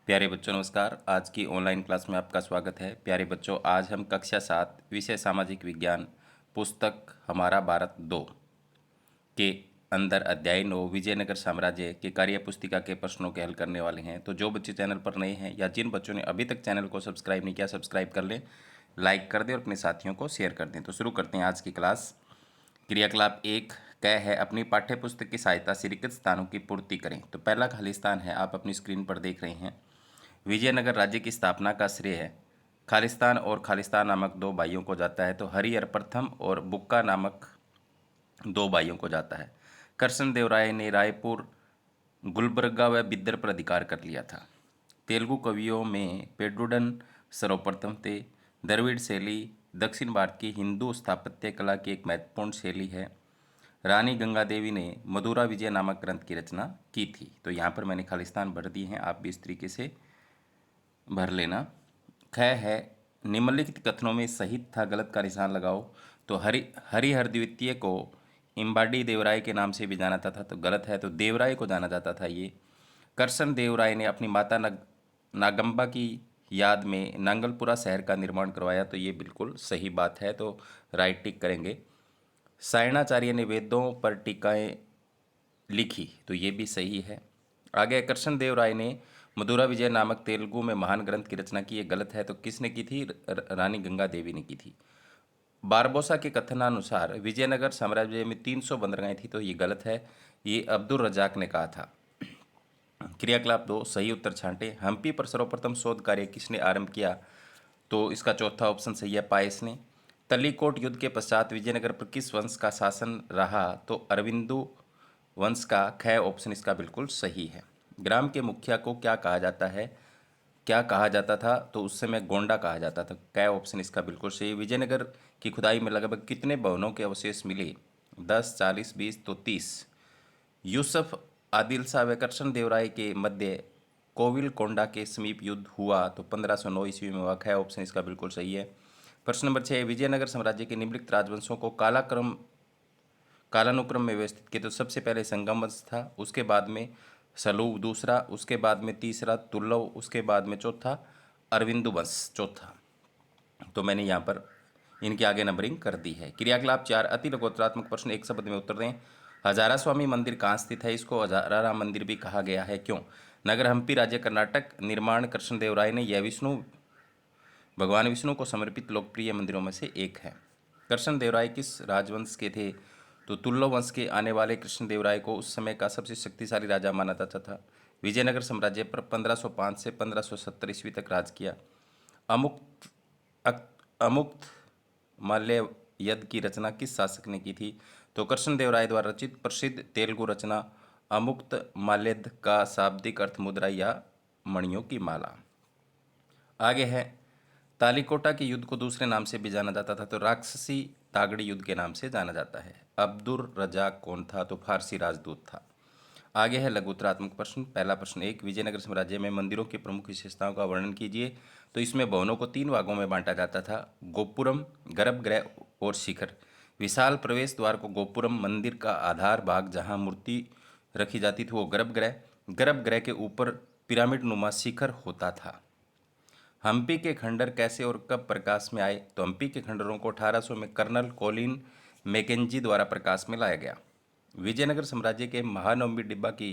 प्यारे बच्चों नमस्कार। आज की ऑनलाइन क्लास में आपका स्वागत है। प्यारे बच्चों, आज हम कक्षा 7 विषय सामाजिक विज्ञान पुस्तक हमारा भारत 2 के अंदर अध्याय 9 विजयनगर साम्राज्य के कार्य पुस्तिका के प्रश्नों के हल करने वाले हैं। तो जो बच्चे चैनल पर नए हैं या जिन बच्चों ने अभी तक चैनल को सब्सक्राइब नहीं किया, सब्सक्राइब कर लें, लाइक कर दें और अपने साथियों को शेयर कर दें। तो शुरू करते हैं आज की क्लास। क्रियाकलाप 1 क है अपनी पाठ्य पुस्तक की सहायता से रिक्त स्थानों की पूर्ति करें। तो पहला खाली स्थान है, आप अपनी स्क्रीन पर देख रहे हैं। विजयनगर राज्य की स्थापना का श्रेय खालिस्तान और खालिस्तान नामक दो भाइयों को जाता है। तो हरिहर प्रथम और बुक्का नामक दो भाइयों को जाता है। कृष्णदेवराय ने रायपुर, गुलबर्गा व बिदर पर अधिकार कर लिया था। तेलुगु कवियों में पेड्डुडन सर्वप्रथम थे। द्रविड़ शैली दक्षिण भारत की हिंदू स्थापत्य कला की एक महत्वपूर्ण शैली है। रानी गंगा देवी ने मधुरा विजय नामक ग्रंथ की रचना की थी। तो यहाँ पर मैंने खालिस्तान भर दिए हैं, आप भी इस तरीके से भर लेना। ख है निम्नलिखित कथनों में सही था गलत का निशान लगाओ। तो हरिहर द्वितीय को इम्बाडी देवराय के नाम से भी जाना जाता था, तो गलत है। तो देवराय को जाना जाता था ये। करसन देवराय ने अपनी माता नागंबा की याद में नांगलपुरा शहर का निर्माण करवाया, तो ये बिल्कुल सही बात है, तो राइट टिक करेंगे। सायणाचार्य ने वेदों पर टीकाएं लिखी, तो ये भी सही है। आगे कृष्ण देव राय ने मधुरा विजय नामक तेलुगु में महान ग्रंथ की रचना की, ये गलत है। तो किसने की थी? रानी गंगा देवी ने की थी। बारबोसा के कथनानुसार विजयनगर साम्राज्य में 300 बंदरगाहें थी, तो ये गलत है, ये अब्दुल रजाक ने कहा था। क्रियाकलाप 2 सही उत्तर छांटे। हम्पी पर सर्वप्रथम शोध कार्य किसने आरंभ किया? तो इसका चौथा ऑप्शन सही है, पायस ने। तलीकोट युद्ध के पश्चात विजयनगर पर किस वंश का शासन रहा? तो अरविंदु वंश का। ख ऑप्शन इसका बिल्कुल सही है। ग्राम के मुखिया को क्या कहा जाता है, क्या कहा जाता था? तो उस समय गोंडा कहा जाता था। क ऑप्शन इसका बिल्कुल सही। विजयनगर की खुदाई में लगभग कितने भवनों के अवशेष मिले? 10, 40, 20, तो 30। यूसुफ आदिल शाह व कृष्ण देवराय के मध्य कोविल कोंडा के समीप युद्ध हुआ, तो 1509 ईस्वी में हुआ। है ऑप्शन इसका बिल्कुल सही है। प्रश्न नंबर 6, विजयनगर साम्राज्य के निम्नलिखित राजवंशों को कालानुक्रम में व्यवस्थित किया। तो सबसे पहले संगम वंश था, उसके बाद में सलूब दूसरा, उसके बाद में तीसरा तुल्लव, उसके बाद में चौथा अरविंदु वंश चौथा। तो मैंने यहाँ पर इनके आगे नंबरिंग कर दी है। क्रियाकलाप 4 अति लघुत्तरात्मक प्रश्न एक शब्द में उत्तर दें। हजारा स्वामी मंदिर कहाँ स्थित है? इसको हजारा मंदिर भी कहा गया है, क्यों? नगर हम्पी, राज्य कर्नाटक। निर्माण कृष्णदेव राय ने। यह भगवान विष्णु को समर्पित लोकप्रिय मंदिरों में से एक है। कृष्णदेव राय किस राजवंश के थे? तो तुल्लो वंश के आने वाले कृष्णदेव राय को उस समय का सबसे शक्तिशाली राजा माना जाता था। विजयनगर साम्राज्य पर 1505 से 1570 ईस्वी तक राज किया। अमुक्त अमुक्त माल्य यद की रचना किस शासक ने की थी? तो कृष्णदेव राय द्वारा रचित प्रसिद्ध तेलुगु रचना अमुक्त माल्यद का शाब्दिक अर्थ मुद्रा या मणियों की माला। आगे है तालिकोटा के युद्ध को दूसरे नाम से भी जाना जाता था, तो राक्षसी तागड़ी युद्ध के नाम से जाना जाता है। अब्दुल रजाक कौन था? तो फारसी राजदूत था। आगे है लघुत्तरात्मक प्रश्न। पहला प्रश्न 1, विजयनगर साम्राज्य में मंदिरों की प्रमुख विशेषताओं का वर्णन कीजिए। तो इसमें भवनों को 3 भागों में बांटा जाता था, गोपुरम, गर्भगृह और शिखर। विशाल प्रवेश द्वार को गोपुरम, मंदिर का आधार भाग जहाँ मूर्ति रखी जाती थी वो गर्भगृह। गर्भगृह के ऊपर पिरामिड नुमा शिखर होता था। हम्पी के खंडर कैसे और कब प्रकाश में आए? तो हम्पी के खंडरों को 1800 में कर्नल कोलिन मैकेंजी द्वारा प्रकाश में लाया गया। विजयनगर साम्राज्य के महानवमी डिब्बा की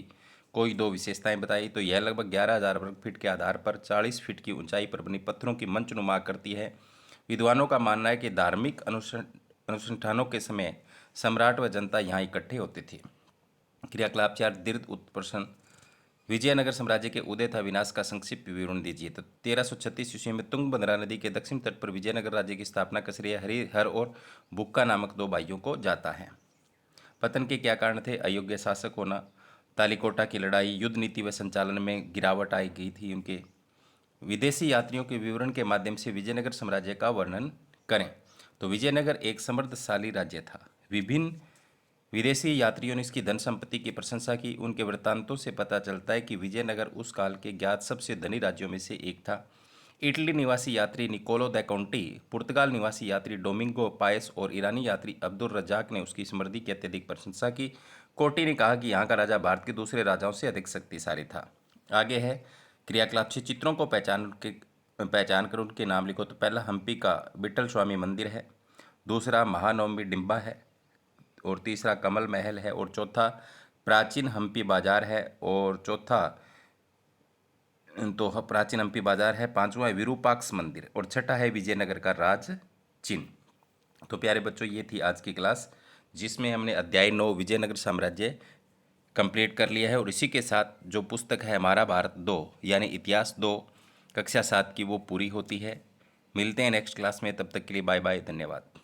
कोई 2 विशेषताएं बताई। तो यह लगभग 11,000 वर्ग फीट के आधार पर 40 फीट की ऊंचाई पर बनी पत्थरों की मंचनुमा करती है। विद्वानों का मानना है कि धार्मिक अनुष्ठानों के समय सम्राट व जनता यहाँ इकट्ठे होते थे। क्रियाकलाप 4 दीर्घ उत्प्रश्न। विजयनगर साम्राज्य के उदय तथा विनाश का संक्षिप्त विवरण दीजिए। तो 1336 ईस्वी में तुंगभद्रा नदी के दक्षिण तट पर विजयनगर राज्य की स्थापना का श्रेय हरिहर और बुक्का नामक 2 भाइयों को जाता है। पतन के क्या कारण थे? अयोग्य शासक होना, तालिकोटा की लड़ाई, युद्ध नीति व संचालन में गिरावट आई गई थी उनके। विदेशी यात्रियों के विवरण के माध्यम से विजयनगर साम्राज्य का वर्णन करें। तो विजयनगर एक समृद्धशाली राज्य था। विभिन्न विदेशी यात्रियों ने इसकी धन संपत्ति की प्रशंसा की। उनके वृत्तांतों से पता चलता है कि विजयनगर उस काल के ज्ञात सबसे धनी राज्यों में से एक था। इटली निवासी यात्री निकोलो द काउंटी, पुर्तगाल निवासी यात्री डोमिंगो पायस और ईरानी यात्री अब्दुल रज्जाक ने उसकी समृद्धि की अत्यधिक प्रशंसा की। कोटी ने कहा कि यहाँ का राजा भारत के दूसरे राजाओं से अधिक शक्तिशाली था। आगे है क्रियाकलाप चित्रों को पहचान कर उनके नाम लिखो। तो पहला हम्पी का विट्ठल स्वामी मंदिर है, दूसरा महानवमी डिम्बा है, और तीसरा कमल महल है, और चौथा प्राचीन हम्पी बाजार है, और चौथा तो प्राचीन हम्पी बाजार है, पांचवा है विरूपाक्ष मंदिर, और छठा है विजयनगर का राज चिन्ह। तो प्यारे बच्चों, ये थी आज की क्लास जिसमें हमने अध्याय 9 विजयनगर साम्राज्य कंप्लीट कर लिया है, और इसी के साथ जो पुस्तक है हमारा भारत 2 यानी इतिहास 2 कक्षा 7 की वो पूरी होती है। मिलते हैं नेक्स्ट क्लास में, तब तक के लिए बाय बाय, धन्यवाद।